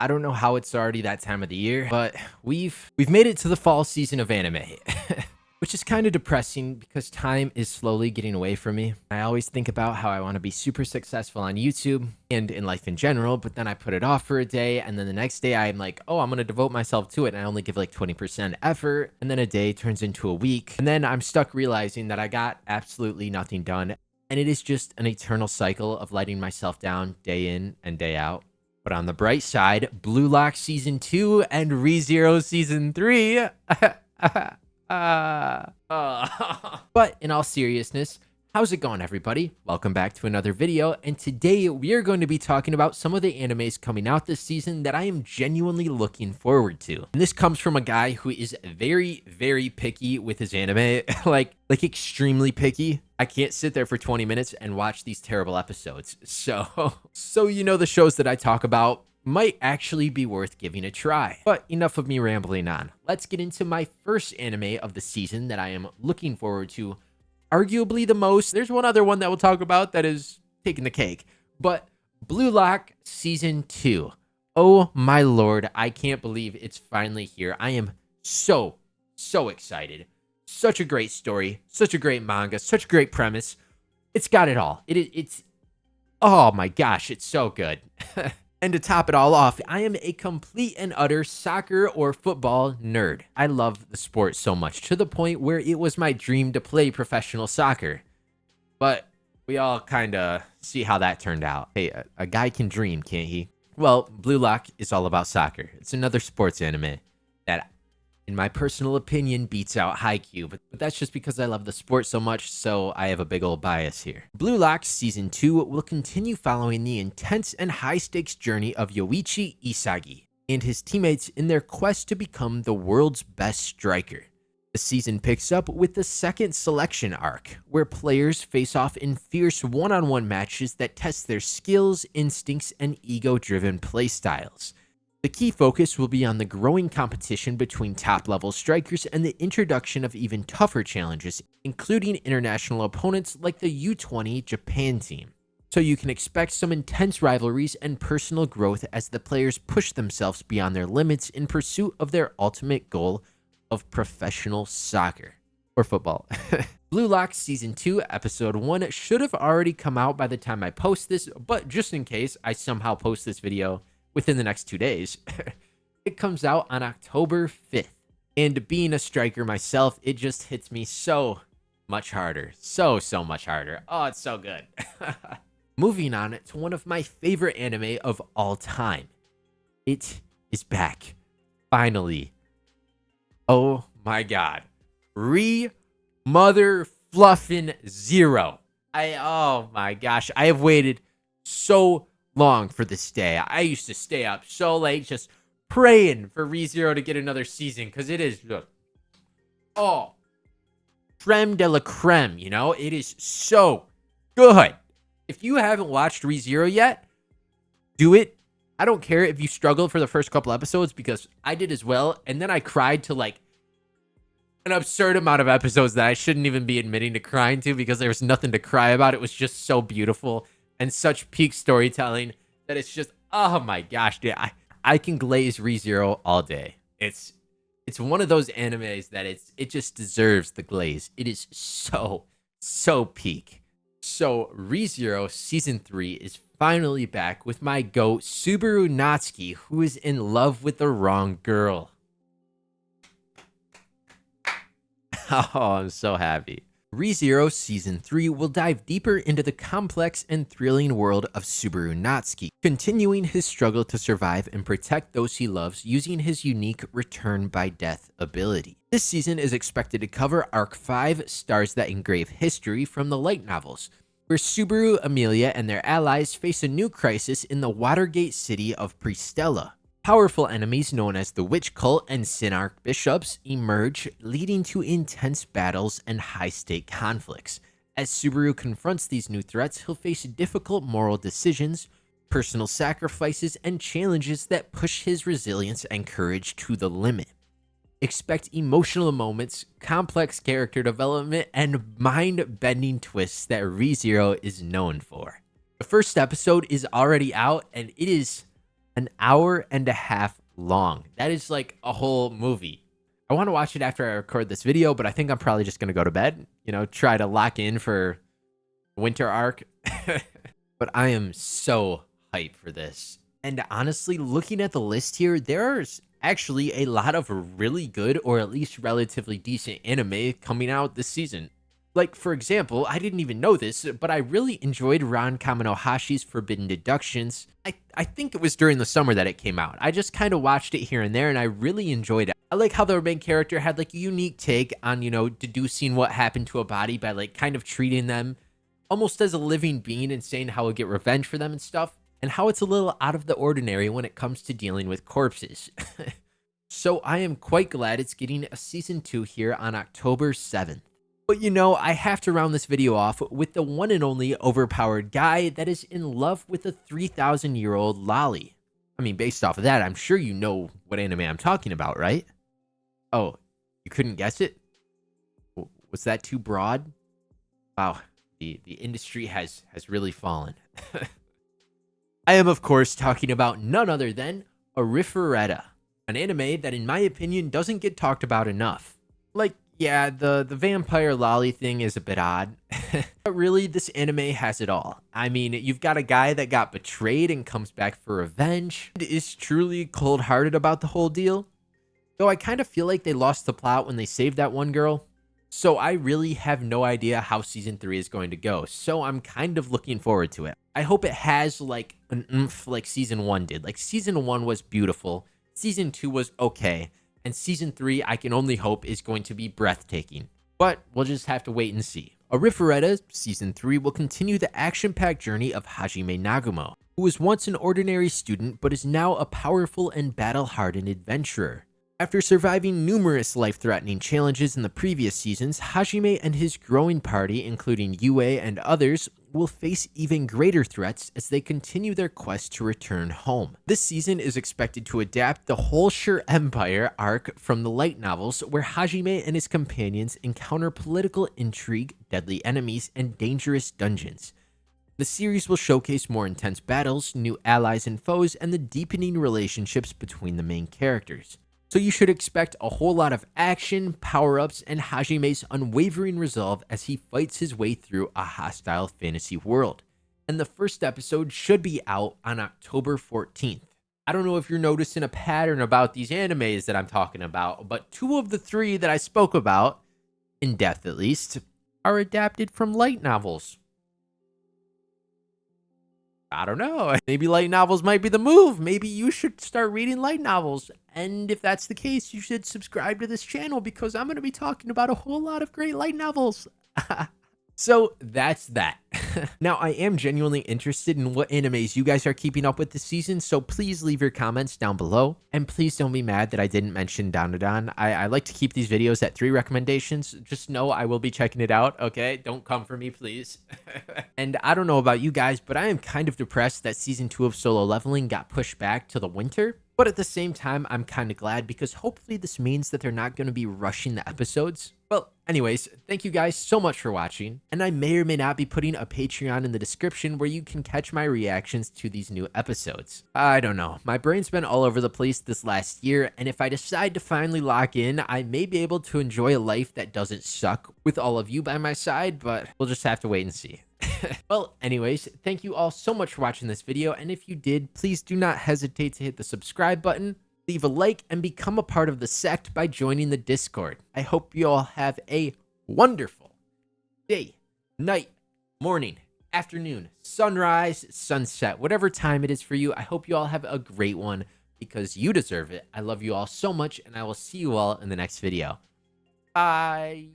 I don't know how it's already that time of the year, but we've made it to the fall season of anime. Which is kind of depressing because time is slowly getting away from me. I always think about how I want to be super successful on YouTube and in life in general, but then I put it off for a day, and then the next day I'm like, oh, I'm going to devote myself to it, and I only give like 20% effort, and then a day turns into a week, and then I'm stuck realizing that I got absolutely nothing done, and it is just an eternal cycle of letting myself down day in and day out. But on the bright side, Blue Lock Season 2 and ReZero Season 3. But in all seriousness, how's it going, everybody? Welcome back to another video, and today we are going to be talking about some of the animes coming out this season that I am genuinely looking forward to. And this comes from a guy who is very, very picky with his anime, like extremely picky. I can't sit there for 20 minutes and watch these terrible episodes. So you know, the shows that I talk about might actually be worth giving a try. But enough of me rambling on. Let's get into my first anime of the season that I am looking forward to arguably the most. There's one other one that we'll talk about that is taking the cake, but Blue Lock Season 2. Oh my lord, I can't believe it's finally here. I am so excited. Such a great story, such a great manga, such a great premise. It's got it all. It's oh my gosh, it's so good. And to top it all off, I am a complete and utter soccer or football nerd. I love the sport so much, to the point where it was my dream to play professional soccer. But we all kind of see how that turned out. Hey, a guy can dream, can't he? Well, Blue Lock is all about soccer. It's another sports anime that, in my personal opinion, beats out Haikyuu, but that's just because I love the sport so much, so I have a big old bias here. Blue Lock Season 2 will continue following the intense and high-stakes journey of Yoichi Isagi and his teammates in their quest to become the world's best striker. The season picks up with the second selection arc, where players face off in fierce one-on-one matches that test their skills, instincts, and ego-driven playstyles. The key focus will be on the growing competition between top-level strikers and the introduction of even tougher challenges, including international opponents like the U20 Japan team. So you can expect some intense rivalries and personal growth as the players push themselves beyond their limits in pursuit of their ultimate goal of professional soccer. Or football. Blue Lock Season 2 Episode 1 should have already come out by the time I post this, but just in case I somehow post this video within the next 2 days, it comes out on October 5th. And being a striker myself, it just hits me so much harder. So much harder. Oh, it's so good. Moving on to one of my favorite anime of all time. It is back. Finally. Oh my god. Mother fluffin' Zero. Oh my gosh. I have waited so long for this day. I used to stay up so late just praying for ReZero to get another season, because it is creme de la creme, you know? It is so good. If you haven't watched ReZero yet, do it. I don't care if you struggled for the first couple episodes, because I did as well, and then I cried to like an absurd amount of episodes that I shouldn't even be admitting to crying to, because there was nothing to cry about. It was just so beautiful and such peak storytelling that it's just, oh my gosh, dude, I can glaze ReZero all day. It's one of those animes that it just deserves the glaze. It is so peak. So ReZero Season 3 is finally back with my goat Subaru Natsuki, who is in love with the wrong girl. Oh, I'm so happy. ReZero Season 3 will dive deeper into the complex and thrilling world of Subaru Natsuki, continuing his struggle to survive and protect those he loves using his unique Return by Death ability. This season is expected to cover Arc 5, Stars That Engrave History from the light novels, where Subaru, Amelia, and their allies face a new crisis in the Watergate city of Pristella. Powerful enemies known as the Witch Cult and Sin Archbishops emerge, leading to intense battles and high-stake conflicts. As Subaru confronts these new threats, he'll face difficult moral decisions, personal sacrifices, and challenges that push his resilience and courage to the limit. Expect emotional moments, complex character development, and mind-bending twists that ReZero is known for. The first episode is already out, and it is An hour and a half long. That is like a whole movie. I want to watch it after I record this video, but I think I'm probably just going to go to bed, try to lock in for winter arc. But I am so hyped for this. And honestly, looking at the list here, there's actually a lot of really good or at least relatively decent anime coming out this season. Like, for example, I didn't even know this, but I really enjoyed Kamonohashi's Forbidden Deductions. I think it was during the summer that it came out. I just kind of watched it here and there, and I really enjoyed it. I like how the main character had like a unique take on, deducing what happened to a body by like kind of treating them almost as a living being and saying how he'll get revenge for them and stuff, and how it's a little out of the ordinary when it comes to dealing with corpses. So I am quite glad it's getting a season 2 here on October 7th. But I have to round this video off with the one and only overpowered guy that is in love with a 3,000-year-old lolly. I mean, based off of that, I'm sure you know what anime I'm talking about, right? Oh, you couldn't guess it? Was that too broad? Wow, the industry has really fallen. I am, of course, talking about none other than Arifureta, an anime that, in my opinion, doesn't get talked about enough. Like, yeah, the vampire lolly thing is a bit odd, but really, this anime has it all. I mean, you've got a guy that got betrayed and comes back for revenge, and is truly cold-hearted about the whole deal. Though I kind of feel like they lost the plot when they saved that one girl. So I really have no idea how season 3 is going to go, so I'm kind of looking forward to it. I hope it has like an oomph like season 1 did. Like season 1 was beautiful, season 2 was okay, and season 3 I can only hope is going to be breathtaking. But we'll just have to wait and see. Arifureta season 3 will continue the action-packed journey of Hajime Nagumo, who was once an ordinary student but is now a powerful and battle-hardened adventurer. After surviving numerous life-threatening challenges in the previous seasons, Hajime and his growing party, including Yue and others, will face even greater threats as they continue their quest to return home. This season is expected to adapt the Whole Sure Empire arc from the light novels, where Hajime and his companions encounter political intrigue, deadly enemies, and dangerous dungeons. The series will showcase more intense battles, new allies and foes, and the deepening relationships between the main characters. So you should expect a whole lot of action, power-ups, and Hajime's unwavering resolve as he fights his way through a hostile fantasy world. And the first episode should be out on October 14th. I don't know if you're noticing a pattern about these animes that I'm talking about, but 2 of the 3 that I spoke about, in depth at least, are adapted from light novels. I don't know. Maybe light novels might be the move. Maybe you should start reading light novels. And if that's the case, you should subscribe to this channel because I'm going to be talking about a whole lot of great light novels. So that's that. Now, I am genuinely interested in what animes you guys are keeping up with this season, so please leave your comments down below. And please don't be mad that I didn't mention dandadan. I like to keep these videos at 3 recommendations. Just know I will be checking it out, okay? Don't come for me, please. And I don't know about you guys, but I am kind of depressed that season 2 of Solo Leveling got pushed back to the winter. But at the same time, I'm kind of glad because hopefully this means that they're not going to be rushing the episodes. Well, anyways, thank you guys so much for watching, and I may or may not be putting a Patreon in the description where you can catch my reactions to these new episodes. I don't know, my brain's been all over the place this last year, and if I decide to finally lock in, I may be able to enjoy a life that doesn't suck with all of you by my side, but we'll just have to wait and see. Well, anyways, thank you all so much for watching this video, and if you did, please do not hesitate to hit the subscribe button, leave a like, and become a part of the sect by joining the Discord. I hope you all have a wonderful day, night, morning, afternoon, sunrise, sunset, whatever time it is for you. I hope you all have a great one because you deserve it. I love you all so much, and I will see you all in the next video. Bye.